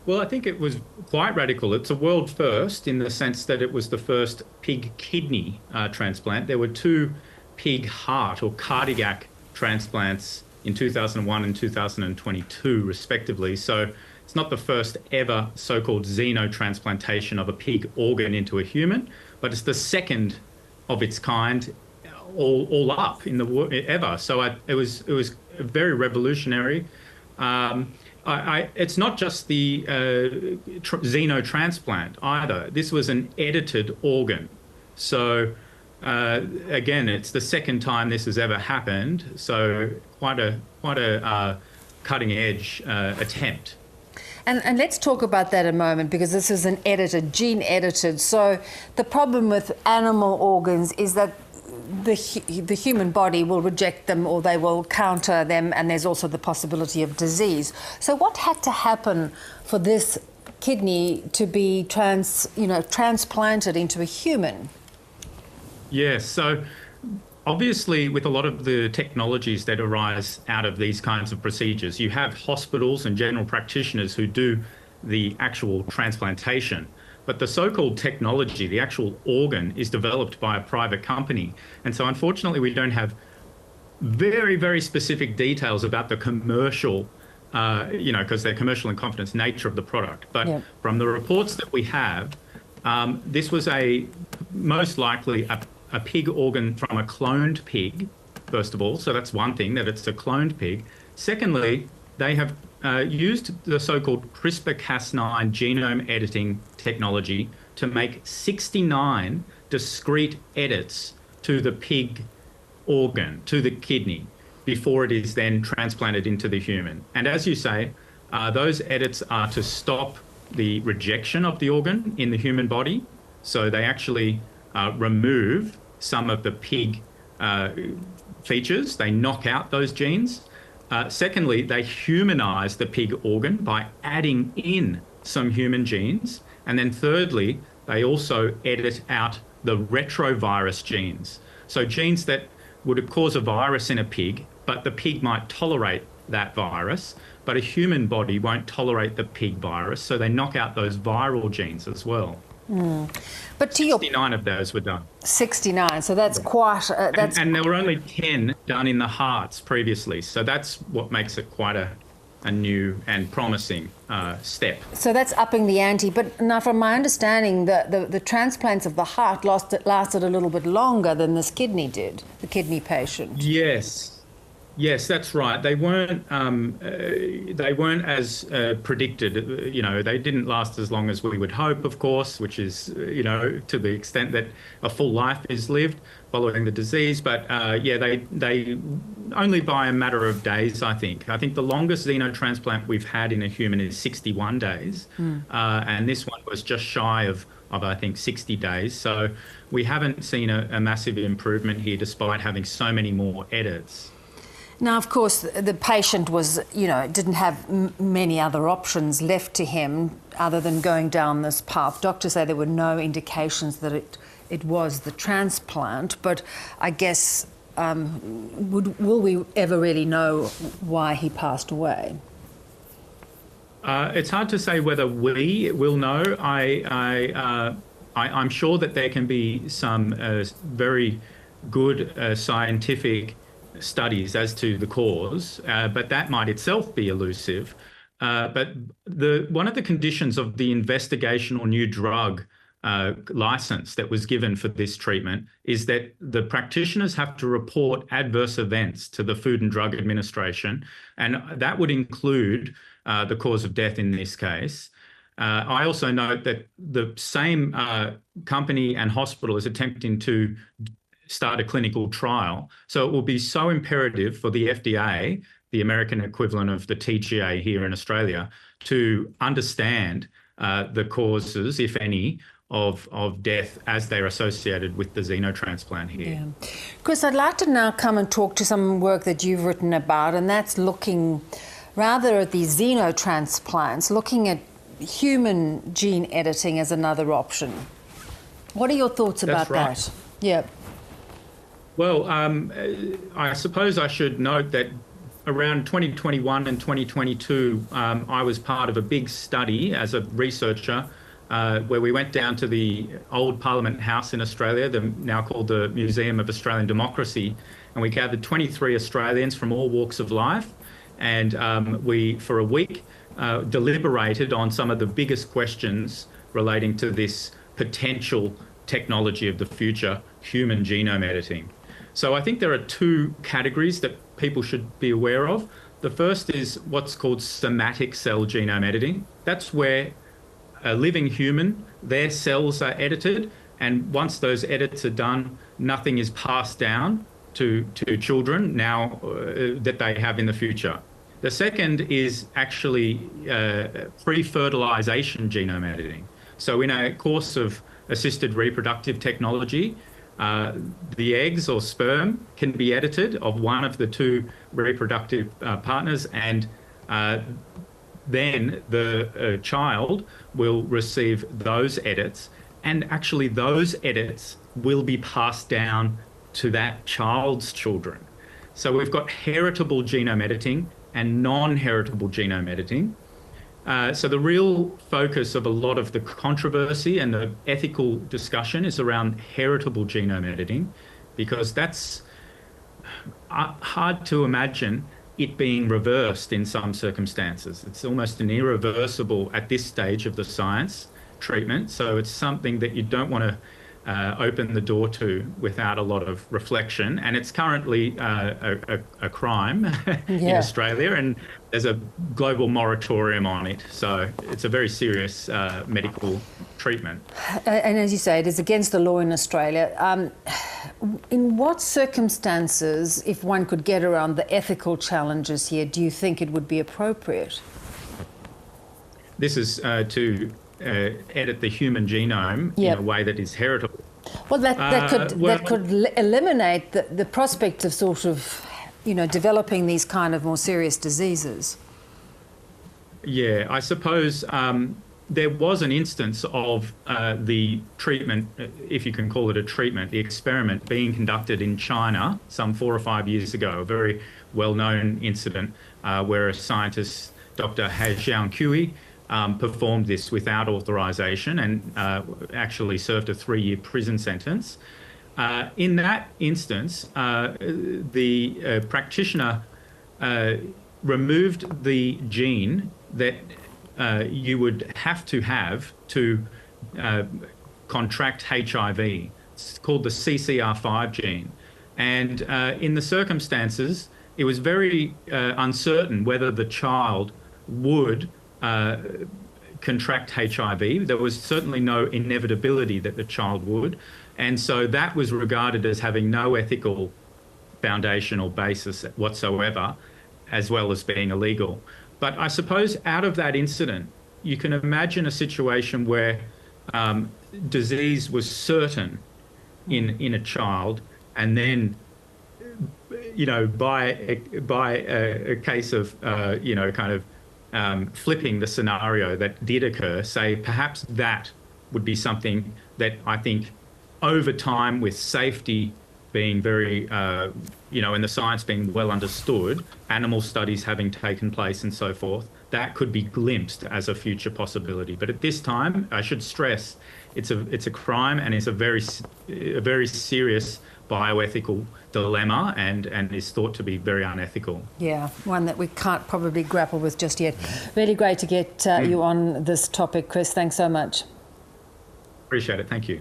Well, I think it was quite radical. It's a world first in the sense that it was the first pig kidney transplant. There were two pig heart or cardiac transplants in 2001 and 2022, respectively. So it's not the first ever so-called xenotransplantation of a pig organ into a human, but it's the second of its kind all up in the ever. So it was very revolutionary. It's not just the xenotransplant either. This was an edited organ. So again, it's the second time this has ever happened. So quite a cutting edge attempt. And let's talk about that a moment, because this is an edited, gene edited. So the problem with animal organs is that the human body will reject them, or they will counter them, and there's also the possibility of disease. So what had to happen for this kidney to be transplanted into a human? Yes, so obviously with a lot of the technologies that arise out of these kinds of procedures, you have hospitals and general practitioners who do the actual transplantation. But the so-called technology, the actual organ, is developed by a private company. And so unfortunately, we don't have very, very specific details about the commercial, because they're commercial in confidence nature of the product. But from the reports that we have, this was most likely a pig organ from a cloned pig, first of all. So that's one thing, that it's a cloned pig. Secondly, they have used the so-called CRISPR-Cas9 genome editing technology to make 69 discrete edits to the pig organ, to the kidney, before it is then transplanted into the human. And as you say, those edits are to stop the rejection of the organ in the human body. So they actually remove some of the pig features. They knock out those genes. Secondly, they humanize the pig organ by adding in some human genes. And then thirdly, they also edit out the retrovirus genes. So genes that would cause a virus in a pig, but the pig might tolerate that virus, but a human body won't tolerate the pig virus. So they knock out those viral genes as well. But to 69 of those were done. 69, so that's quite... and there were only 10 done in the hearts previously, so that's what makes it quite a new and promising step. So that's upping the ante. But now, from my understanding, the transplants of the heart lasted a little bit longer than this kidney did, the kidney patient. Yes, that's right. They weren't as predicted. They didn't last as long as we would hope, of course, which is, to the extent that a full life is lived following the disease. But they only by a matter of days, I think. I think the longest xenotransplant we've had in a human is 61 days. And this one was just shy of I think 60 days. So we haven't seen a massive improvement here, despite having so many more edits. Now, of course, the patient didn't have many other options left to him other than going down this path. Doctors say there were no indications that it was the transplant, but I guess, will we ever really know why he passed away? It's hard to say whether we will know. I'm sure that there can be some very good scientific studies as to the cause, but that might itself be elusive. But one of the conditions of the investigational new drug license that was given for this treatment is that the practitioners have to report adverse events to the Food and Drug Administration, and that would include the cause of death in this case. I also note that the same company and hospital is attempting to start a clinical trial. So it will be so imperative for the FDA, the American equivalent of the TGA here in Australia, to understand the causes, if any, of death as they're associated with the xenotransplant here. Yeah. Chris, I'd like to now come and talk to some work that you've written about, and that's looking rather at the xenotransplants, looking at human gene editing as another option. What are your thoughts about that? Yeah. Well, I suppose I should note that around 2021 and 2022, I was part of a big study as a researcher where we went down to the old Parliament House in Australia, now called the Museum of Australian Democracy, and we gathered 23 Australians from all walks of life, and we, for a week, deliberated on some of the biggest questions relating to this potential technology of the future, human genome editing. So I think there are two categories that people should be aware of. The first is what's called somatic cell genome editing. That's where a living human, their cells are edited, and once those edits are done, nothing is passed down to children now that they have in the future. The second is actually pre-fertilization genome editing. So in a course of assisted reproductive technology, the eggs or sperm can be edited of one of the two reproductive partners, and then the child will receive those edits, and actually those edits will be passed down to that child's children. So we've got heritable genome editing and non-heritable genome editing. So the real focus of a lot of the controversy and the ethical discussion is around heritable genome editing, because that's hard to imagine it being reversed in some circumstances. It's almost an irreversible at this stage of the science treatment. So it's something that you don't want to open the door to without a lot of reflection. And it's currently a crime in Australia, and there's a global moratorium on it. So it's a very serious medical treatment. And as you say, it is against the law in Australia. In what circumstances, if one could get around the ethical challenges here, do you think it would be appropriate? This is to edit the human genome in a way that is heritable. Well, that could eliminate the prospect of sort of, developing these kind of more serious diseases. Yeah, I suppose there was an instance of the treatment, if you can call it a treatment, the experiment being conducted in China some 4 or 5 years ago, a very well-known incident where a scientist, Dr He Jiankui, performed this without authorization and actually served a 3-year prison sentence. In that instance, the practitioner removed the gene that you would have to contract HIV. It's called the CCR5 gene. And in the circumstances, it was very uncertain whether the child would contract HIV. There was certainly no inevitability that the child would. And so that was regarded as having no ethical foundation or basis whatsoever, as well as being illegal. But I suppose out of that incident, you can imagine a situation where disease was certain in a child, and then, by a case of, flipping the scenario that did occur, say perhaps that would be something that I think over time, with safety being very, and the science being well understood, animal studies having taken place and so forth, that could be glimpsed as a future possibility. But at this time, I should stress, it's a crime, and it's a very serious bioethical dilemma, and is thought to be very unethical. Yeah, one that we can't probably grapple with just yet. Really great to get you on this topic, Chris. Thanks so much. Appreciate it. Thank you.